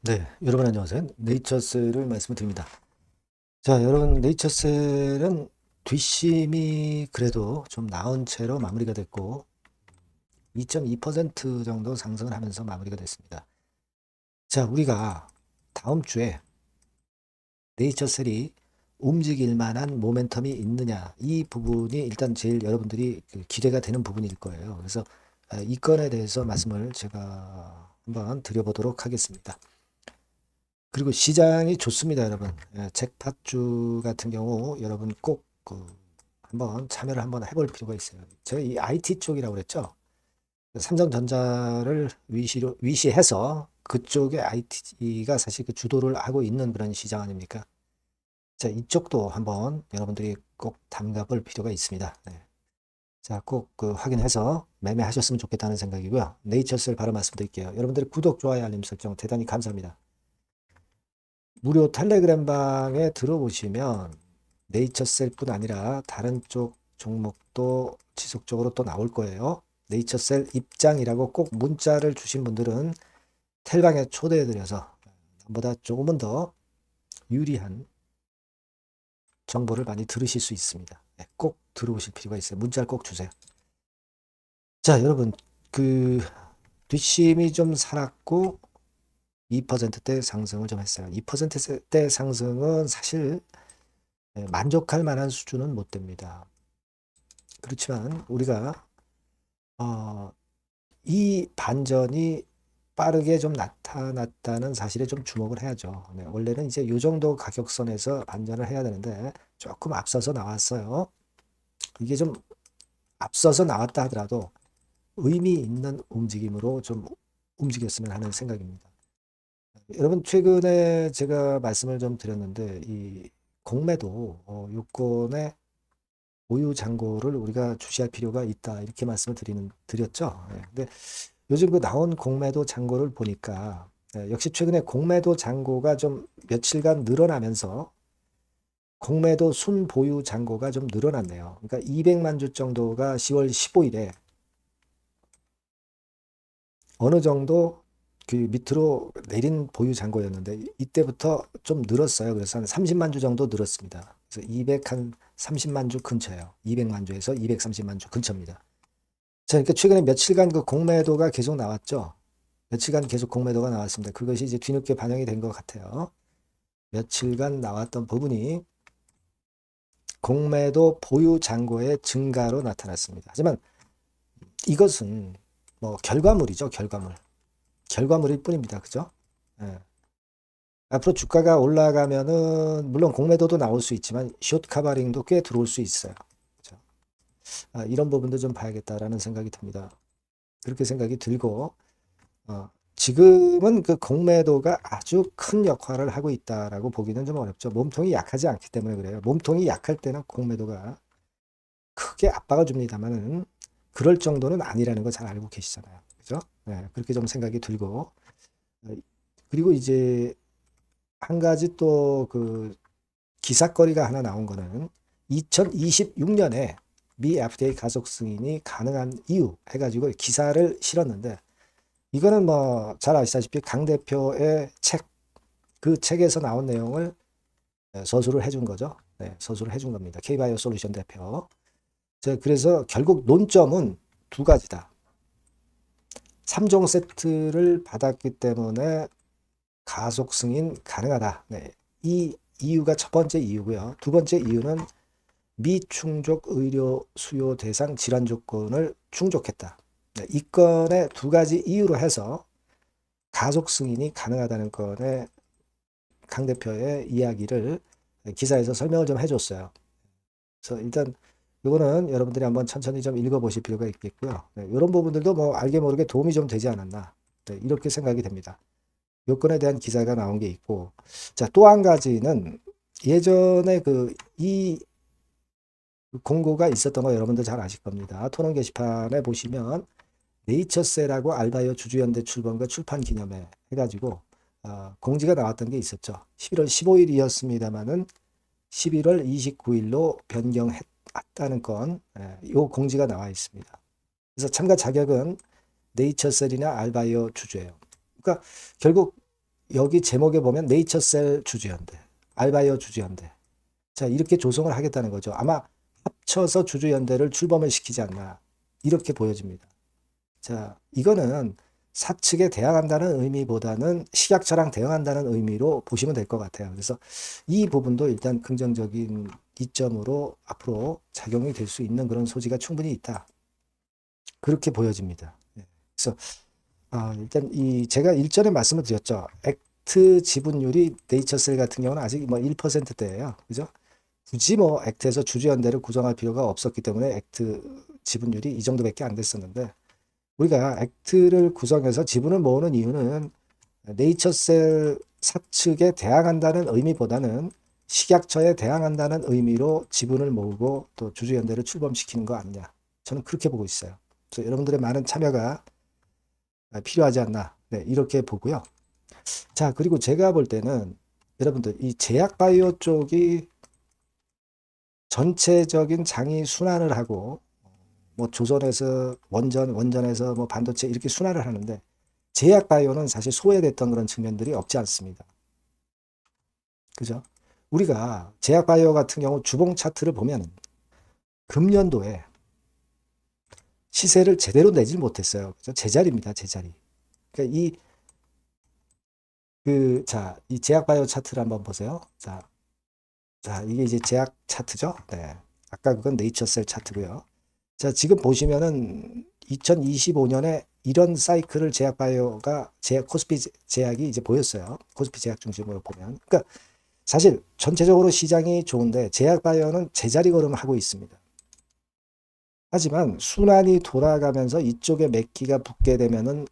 네, 여러분 안녕하세요. 네이처셀을 말씀을 드립니다. 자, 여러분 네이처셀은 뒷심이 그래도 좀 나은 채로 마무리가 됐고 2.2% 정도 상승을 하면서 마무리가 됐습니다. 자, 우리가 다음 주에 네이처셀이 움직일 만한 모멘텀이 있느냐, 이 부분이 일단 제일 여러분들이 기대가 되는 부분일 거예요. 그래서 이 건에 대해서 말씀을 제가 한번 드려보도록 하겠습니다. 그리고 시장이 좋습니다, 여러분. 잭팟주 같은 경우 여러분 꼭그 한번 참여를 한번 해볼 필요가 있어요. 제가 이 IT 쪽이라고 그랬죠. 삼성전자를 위시해서 그쪽에 IT가 사실 그 주도를 하고 있는 그런 시장 아닙니까? 자, 이쪽도 한번 여러분들이 꼭 담가 볼 필요가 있습니다. 네. 자, 꼭 그 확인해서 매매하셨으면 좋겠다는 생각이고요. 네이처셀 바로 말씀드릴게요. 여러분들의 구독, 좋아요, 알림 설정 대단히 감사합니다. 무료 텔레그램 방에 들어보시면 네이처셀뿐 아니라 다른 쪽 종목도 지속적으로 또 나올 거예요. 네이처셀 입장이라고 꼭 문자를 주신 분들은 텔방에 초대해드려서 남보다 조금은 더 유리한 정보를 많이 들으실 수 있습니다. 네, 꼭 들어오실 필요가 있어요. 문자를 꼭 주세요. 자, 여러분, 그 뒷심이 좀 살았고 2%대 상승을 좀 했어요. 2%대 상승은 사실 만족할 만한 수준은 못 됩니다. 그렇지만 우리가 이 반전이 빠르게 좀 나타났다는 사실에 좀 주목을 해야죠. 네, 원래는 이제 이 정도 가격선에서 반전을 해야 되는데 조금 앞서서 나왔어요. 이게 좀 앞서서 나왔다 하더라도 의미 있는 움직임으로 좀 움직였으면 하는 생각입니다. 여러분 최근에 제가 말씀을 좀 드렸는데 이 공매도 요건에 보유 잔고를 우리가 주시할 필요가 있다 이렇게 말씀을 드렸죠. 예, 근데 요즘 그 나온 공매도 잔고를 보니까 역시 최근에 공매도 잔고가 좀 며칠간 늘어나면서 공매도 순보유 잔고가 좀 늘어났네요. 그러니까 200만 주 정도가 10월 15일에 어느 정도 그 밑으로 내린 보유 잔고였는데 이때부터 좀 늘었어요. 그래서 한 30만 주 정도 늘었습니다. 그래서 200한 30만 주 근처예요. 200만 주에서 230만 주 근처입니다. 자, 그러니까 최근에 며칠간 그 공매도가 계속 나왔죠. 며칠간 계속 공매도가 나왔습니다. 그것이 이제 뒤늦게 반영이 된 것 같아요. 며칠간 나왔던 부분이 공매도 보유 잔고의 증가로 나타났습니다. 하지만 이것은 뭐 결과물이죠, 결과물. 결과물일 뿐입니다. 그죠? 예. 앞으로 주가가 올라가면은 물론 공매도도 나올 수 있지만 숏 카바링도 꽤 들어올 수 있어요. 그죠? 이런 부분도 좀 봐야겠다라는 생각이 듭니다. 그렇게 생각이 들고 지금은 그 공매도가 아주 큰 역할을 하고 있다라고 보기는 좀 어렵죠. 몸통이 약하지 않기 때문에 그래요. 몸통이 약할 때는 공매도가 크게 압박을 줍니다만은 그럴 정도는 아니라는 거 잘 알고 계시잖아요. 그죠? 네, 그렇게 좀 생각이 들고 어, 그리고 이제 한 가지 또 그 기사거리가 하나 나온 거는 2026년에 미 FDA 가속 승인이 가능한 이유 해가지고 기사를 실었는데 이거는 뭐 잘 아시다시피 강 대표의 책, 그 책에서 나온 내용을 서술을 해준 거죠. 네, 서술을 해준 겁니다. K바이오 솔루션 대표. 자, 그래서 결국 논점은 두 가지다. 3종 세트를 받았기 때문에 가속 승인 가능하다. 네, 이 이유가 첫 번째 이유고요. 두 번째 이유는 미충족 의료 수요 대상 질환 조건을 충족했다. 네, 이 건의 두 가지 이유로 해서 가속 승인이 가능하다는 건에 강 대표의 이야기를 기사에서 설명을 좀 해줬어요. 그래서 일단 이거는 여러분들이 한번 천천히 좀 읽어보실 필요가 있겠고요. 네, 이런 부분들도 뭐 알게 모르게 도움이 좀 되지 않았나. 네, 이렇게 생각이 됩니다. 요건에 대한 기사가 나온 게 있고, 자, 또 한 가지는 예전에 이 공고가 있었던 거 여러분들 잘 아실 겁니다. 토론 게시판에 보시면 네이처셀하고 알바이오 주주연대 출범과 출판 기념회 해가지고 공지가 나왔던 게 있었죠. 11월 15일이었습니다만은 11월 29일로 변경했다는 건, 요 공지가 나와 있습니다. 그래서 참가 자격은 네이처셀이나 알바이오 주주예요. 그러니까 결국 여기 제목에 보면 네이처셀 주주연대, 알바이오 주주연대. 자, 이렇게 조성을 하겠다는 거죠. 아마 합쳐서 주주연대를 출범을 시키지 않나. 이렇게 보여집니다. 자, 이거는 사측에 대항한다는 의미보다는 식약처랑 대응한다는 의미로 보시면 될 것 같아요. 그래서 이 부분도 일단 긍정적인 이점으로 앞으로 작용이 될 수 있는 그런 소지가 충분히 있다. 그렇게 보여집니다. 그래서 일단 제가 일전에 말씀을 드렸죠. 액트 지분율이 네이처셀 같은 경우는 아직 뭐 1%대예요. 그죠? 굳이 뭐 액트에서 주주연대를 구성할 필요가 없었기 때문에 액트 지분율이 이 정도밖에 안 됐었는데, 우리가 액트를 구성해서 지분을 모으는 이유는 네이처셀 사측에 대항한다는 의미보다는 식약처에 대항한다는 의미로 지분을 모으고 또 주주연대를 출범시키는 거 아니냐. 저는 그렇게 보고 있어요. 그래서 여러분들의 많은 참여가 필요하지 않나. 네, 이렇게 보고요. 자, 그리고 제가 볼 때는 여러분들 이 제약바이오 쪽이 전체적인 장이 순환을 하고 뭐 조선에서 원전에서 뭐 반도체 이렇게 순환을 하는데, 제약바이오는 사실 소외됐던 그런 측면들이 없지 않습니다. 그죠? 우리가 제약바이오 같은 경우 주봉 차트를 보면 금년도에 시세를 제대로 내질 못했어요. 그죠? 제자리입니다. 제자리. 그러니까 이 제약바이오 차트를 한번 보세요. 자, 이게 이제 제약 차트죠. 네. 아까 그건 네이처셀 차트고요. 자, 지금 보시면은 2025년에 이런 사이클을 코스피 제약이 이제 보였어요. 코스피 제약 중심으로 보면. 그러니까 사실 전체적으로 시장이 좋은데 제약바이오는 제자리 걸음을 하고 있습니다. 하지만 순환이 돌아가면서 이쪽에 맥기가 붙게 되면은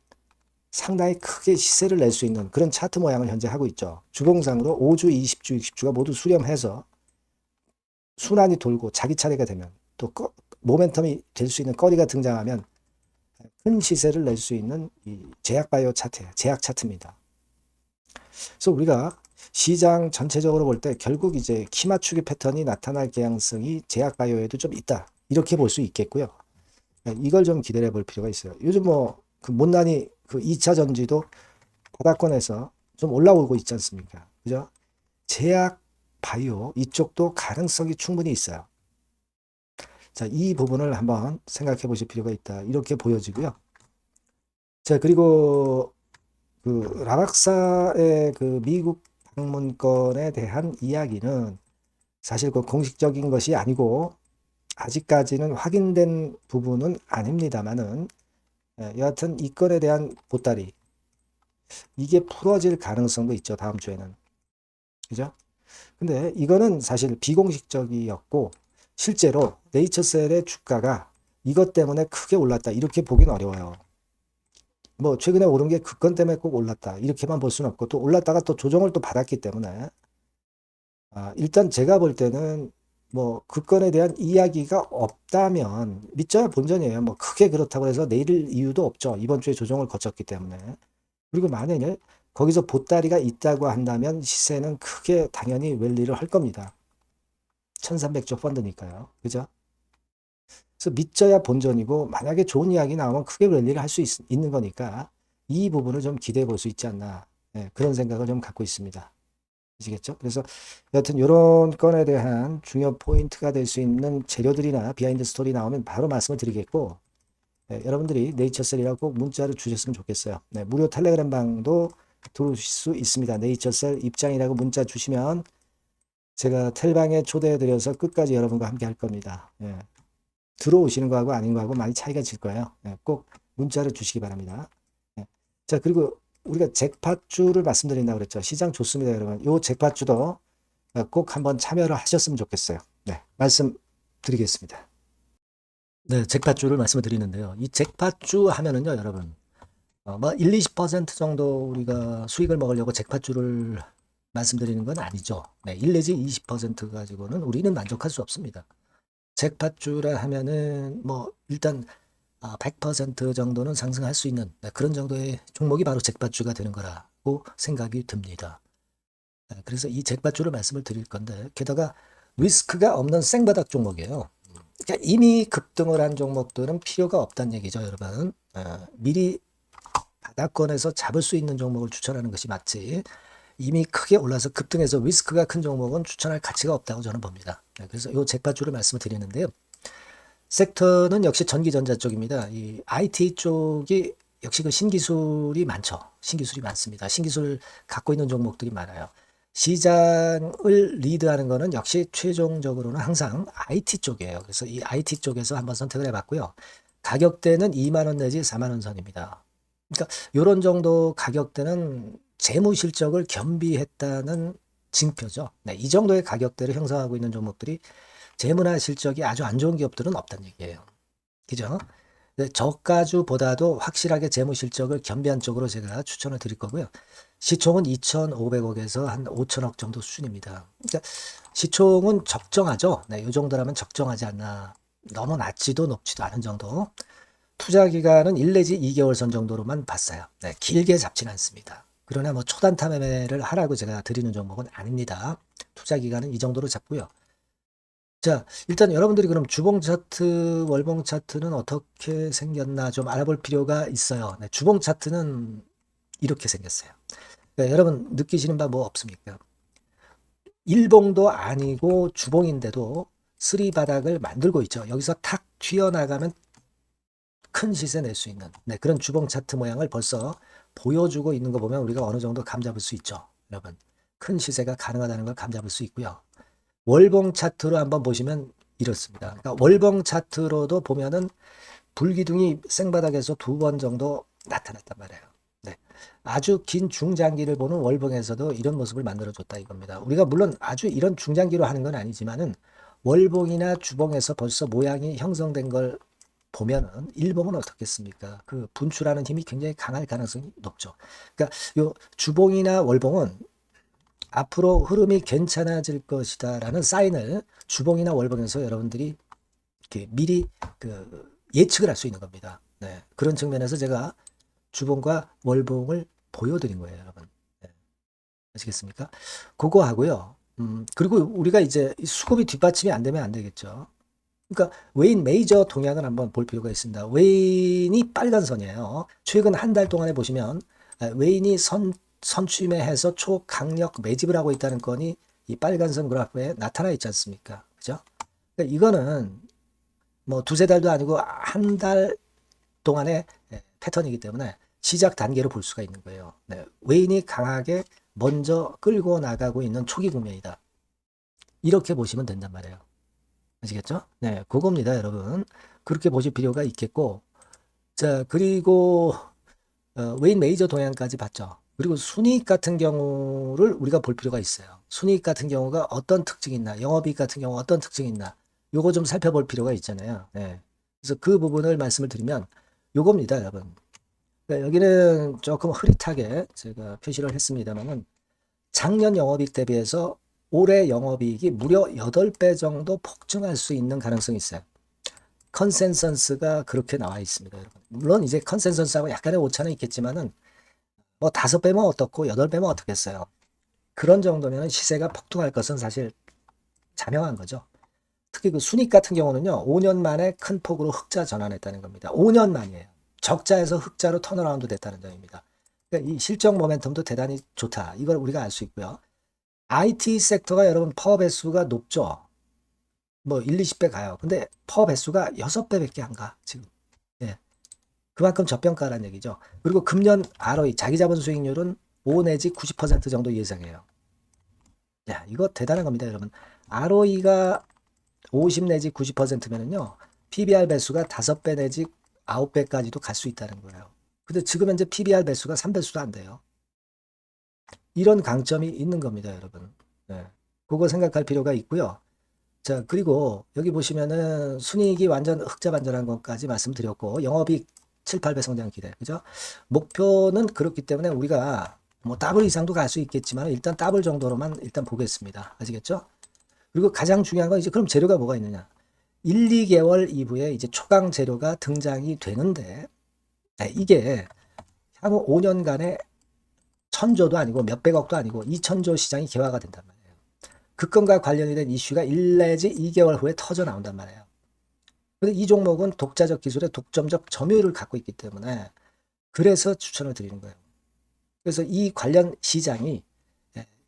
상당히 크게 시세를 낼 수 있는 그런 차트 모양을 현재 하고 있죠. 주봉상으로 5주, 20주, 60주가 모두 수렴해서 순환이 돌고 자기 차례가 되면 또 모멘텀이 될 수 있는 거리가 등장하면 큰 시세를 낼 수 있는 이 제약바이오 차트예요. 제약 차트입니다. 그래서 우리가 시장 전체적으로 볼 때 결국 이제 키 맞추기 패턴이 나타날 개연성이 제약바이오에도 좀 있다. 이렇게 볼 수 있겠고요. 이걸 좀 기다려 볼 필요가 있어요. 요즘 뭐 그 못난이 그 2차 전지도 바닥권에서 좀 올라오고 있지 않습니까? 그죠? 제약 바이오 이쪽도 가능성이 충분히 있어요. 자, 이 부분을 한번 생각해 보실 필요가 있다. 이렇게 보여지고요. 자, 그리고 그 라박사의 그 미국 방문권에 대한 이야기는 사실 그 공식적인 것이 아니고 아직까지는 확인된 부분은 아닙니다만은, 여하튼 이 건에 대한 보따리 이게 풀어질 가능성도 있죠. 다음 주에는. 그죠? 근데 이거는 사실 비공식적이었고 실제로 네이처셀의 주가가 이것 때문에 크게 올랐다 이렇게 보기는 어려워요. 뭐 최근에 오른 게 그 건 때문에 꼭 올랐다 이렇게만 볼 수는 없고, 또 올랐다가 또 조정을 또 받았기 때문에 일단 제가 볼 때는 뭐 그 건에 대한 이야기가 없다면 믿져야 본전이에요. 뭐 크게 그렇다고 해서 내릴 이유도 없죠. 이번 주에 조정을 거쳤기 때문에. 그리고 만약에 거기서 보따리가 있다고 한다면 시세는 크게 당연히 랠리를 할 겁니다. 1300조 펀드니까요. 그죠? 그래서 믿져야 본전이고, 만약에 좋은 이야기 나오면 크게 랠리를 할 수 있는 거니까 이 부분을 좀 기대해 볼 수 있지 않나. 그런 생각을 좀 갖고 있습니다. 아시겠죠? 그래서 여하튼 이런 건에 대한 중요 포인트가 될 수 있는 재료들이나 비하인드 스토리 나오면 바로 말씀을 드리겠고, 여러분들이 네이처셀이라고 꼭 문자를 주셨으면 좋겠어요. 무료 텔레그램 방도 들어오실 수 있습니다. 네이처셀 입장이라고 문자 주시면 제가 텔방에 초대해드려서 끝까지 여러분과 함께 할 겁니다. 들어오시는 거하고 아닌 거하고 많이 차이가 질 거예요. 꼭 문자를 주시기 바랍니다. 자, 그리고 우리가 잭팟주를 말씀드린다고 그랬죠. 시장 좋습니다, 여러분. 요 잭팟주도 꼭 한번 참여를 하셨으면 좋겠어요. 네, 말씀드리겠습니다. 네, 잭팟주를 말씀을 드리는데요. 이 잭팟주 하면은요, 여러분. 뭐 1, 20% 정도 우리가 수익을 먹으려고 잭팟주를 말씀드리는 건 아니죠. 네, 1 내지 20% 가지고는 우리는 만족할 수 없습니다. 잭팟주라 하면은 뭐 일단 100% 정도는 상승할 수 있는 그런 정도의 종목이 바로 잭팟주가 되는 거라고 생각이 듭니다. 그래서 이 잭팟주를 말씀을 드릴 건데, 게다가 리스크가 없는 생바닥 종목이에요. 그러니까 이미 급등을 한 종목들은 필요가 없다는 얘기죠, 여러분. 미리 바닥권에서 잡을 수 있는 종목을 추천하는 것이 맞지. 이미 크게 올라서 급등해서 리스크가 큰 종목은 추천할 가치가 없다고 저는 봅니다. 그래서 이 잭팟주를 말씀을 드리는데요. 섹터는 역시 전기전자 쪽입니다. 이 IT 쪽이 역시 그 신기술이 많죠. 신기술이 많습니다. 신기술 갖고 있는 종목들이 많아요. 시장을 리드하는 거는 역시 최종적으로는 항상 IT 쪽이에요. 그래서 이 IT 쪽에서 한번 선택을 해봤고요. 가격대는 2만 원 내지 4만 원 선입니다. 그러니까 이런 정도 가격대는 재무 실적을 겸비했다는 징표죠. 네, 이 정도의 가격대를 형성하고 있는 종목들이 재무나 실적이 아주 안 좋은 기업들은 없다는 얘기예요. 그죠? 저가주보다도 확실하게 재무 실적을 겸비한 쪽으로 제가 추천을 드릴 거고요. 시총은 2,500억에서 한 5천억 정도 수준입니다. 그러니까 시총은 적정하죠. 네, 이 정도라면 적정하지 않나. 너무 낮지도 높지도 않은 정도. 투자 기간은 1 내지 2개월 선 정도로만 봤어요. 네, 길게 잡지는 않습니다. 그러나 뭐 초단타 매매를 하라고 제가 드리는 종목은 아닙니다. 투자 기간은 이 정도로 잡고요. 자, 일단 여러분들이 그럼 주봉 차트, 월봉 차트는 어떻게 생겼나 좀 알아볼 필요가 있어요. 네, 주봉 차트는 이렇게 생겼어요. 그러니까 여러분 느끼시는 바 뭐 없습니까? 일봉도 아니고 주봉인데도 쓰리 바닥을 만들고 있죠. 여기서 탁 튀어나가면 큰 시세 낼 수 있는 그런 주봉 차트 모양을 벌써 보여주고 있는 거 보면 우리가 어느 정도 감잡을 수 있죠. 여러분 큰 시세가 가능하다는 걸 감잡을 수 있고요. 월봉 차트로 한번 보시면 이렇습니다. 그러니까 월봉 차트로도 보면은 불기둥이 생바닥에서 2번 정도 나타났단 말이에요. 네. 아주 긴 중장기를 보는 월봉에서도 이런 모습을 만들어줬다 이겁니다. 우리가 물론 아주 이런 중장기로 하는 건 아니지만은 월봉이나 주봉에서 벌써 모양이 형성된 걸 보면은 일봉은 어떻겠습니까? 그 분출하는 힘이 굉장히 강할 가능성이 높죠. 그러니까 요 주봉이나 월봉은 앞으로 흐름이 괜찮아질 것이다라는 사인을 주봉이나 월봉에서 여러분들이 이렇게 미리 그 예측을 할 수 있는 겁니다. 네. 그런 측면에서 제가 주봉과 월봉을 보여드린 거예요, 여러분. 네. 아시겠습니까? 그거 하고요. 그리고 우리가 이제 수급이 뒷받침이 안 되면 안 되겠죠. 그러니까 웨인 메이저 동향을 한번 볼 필요가 있습니다. 웨인이 빨간 선이에요. 최근 한 달 동안에 보시면 웨인이 선취매해서 초강력 매집을 하고 있다는 건이 이 빨간 선 그래프에 나타나 있지 않습니까? 그죠? 그러니까 이거는 뭐 두세 달도 아니고 한 달 동안의 패턴이기 때문에 시작 단계로 볼 수가 있는 거예요. 네. 웨인이 강하게 먼저 끌고 나가고 있는 초기 국면이다. 이렇게 보시면 된단 말이에요. 아시겠죠? 네, 그겁니다, 여러분. 그렇게 보실 필요가 있겠고, 자, 그리고 웨인 메이저 동향까지 봤죠. 그리고 순이익 같은 경우를 우리가 볼 필요가 있어요. 순이익 같은 경우가 어떤 특징이 있나, 영업이익 같은 경우 어떤 특징이 있나, 요거 좀 살펴볼 필요가 있잖아요. 네. 그래서 그 부분을 말씀을 드리면 요겁니다, 여러분. 그러니까 여기는 조금 흐릿하게 제가 표시를 했습니다만은 작년 영업이익 대비해서 올해 영업이익이 무려 8배 정도 폭증할 수 있는 가능성이 있어요. 컨센서스가 그렇게 나와 있습니다, 여러분. 물론 이제 컨센서스하고 약간의 오차는 있겠지만은 뭐 5배면 어떻고 8배면 어떻겠어요. 그런 정도면 시세가 폭등할 것은 사실 자명한 거죠. 특히 그 순익 같은 경우는요, 5년 만에 큰 폭으로 흑자 전환했다는 겁니다. 5년 만이에요. 적자에서 흑자로 턴어라운드 됐다는 점입니다. 그러니까 이 실적 모멘텀도 대단히 좋다. 이걸 우리가 알 수 있고요. IT 섹터가 여러분 퍼 배수가 높죠. 뭐 1, 20배 가요. 근데 퍼 배수가 6배밖에 안 가, 지금. 예. 그만큼 저평가라는 얘기죠. 그리고 금년 ROE, 자기 자본 수익률은 5 내지 90% 정도 예상해요. 야, 이거 대단한 겁니다, 여러분. ROE가 50 내지 90%면은요, PBR 배수가 5배 내지 9배까지도 갈 수 있다는 거예요. 근데 지금 현재 PBR 배수가 3배수도 안 돼요. 이런 강점이 있는 겁니다, 여러분. 네. 그거 생각할 필요가 있고요. 자, 그리고 여기 보시면은 순이익이 완전 흑자 반전한 것까지 말씀드렸고, 영업이익 7, 8배 성장 기대. 그죠? 목표는 그렇기 때문에 우리가 뭐 더블 이상도 갈 수 있겠지만 일단 더블 정도로만 일단 보겠습니다. 아시겠죠? 그리고 가장 중요한 건 이제 그럼 재료가 뭐가 있느냐? 1, 2개월 이후에 이제 초강 재료가 등장이 되는데, 네, 이게 향후 5년간의 천조도 아니고 몇백억도 아니고 2천조 시장이 개화가 된단 말이에요. 그건과 관련이 된 이슈가 1 내지 2개월 후에 터져 나온단 말이에요. 근데 이 종목은 독자적 기술의 독점적 점유율을 갖고 있기 때문에 그래서 추천을 드리는 거예요. 그래서 이 관련 시장이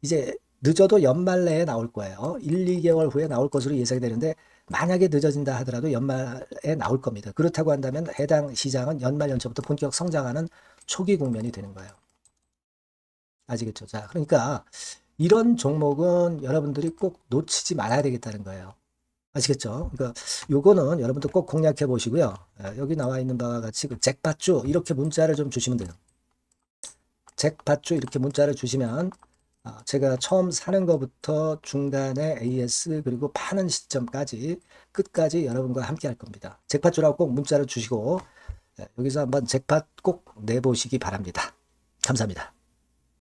이제 늦어도 연말 내에 나올 거예요. 1, 2개월 후에 나올 것으로 예상이 되는데 만약에 늦어진다 하더라도 연말에 나올 겁니다. 그렇다고 한다면 해당 시장은 연말 연초부터 본격 성장하는 초기 국면이 되는 거예요. 아시겠죠? 자, 그러니까 이런 종목은 여러분들이 꼭 놓치지 말아야 되겠다는 거예요. 아시겠죠? 그러니까 요거는 여러분들 꼭 공략해 보시고요. 여기 나와 있는 바와 같이 그 잭팟주 이렇게 문자를 좀 주시면 돼요. 잭팟주 이렇게 문자를 주시면 제가 처음 사는 것부터 중간에 AS 그리고 파는 시점까지 끝까지 여러분과 함께 할 겁니다. 잭팟주라고 꼭 문자를 주시고 여기서 한번 잭팟 꼭 내보시기 바랍니다. 감사합니다.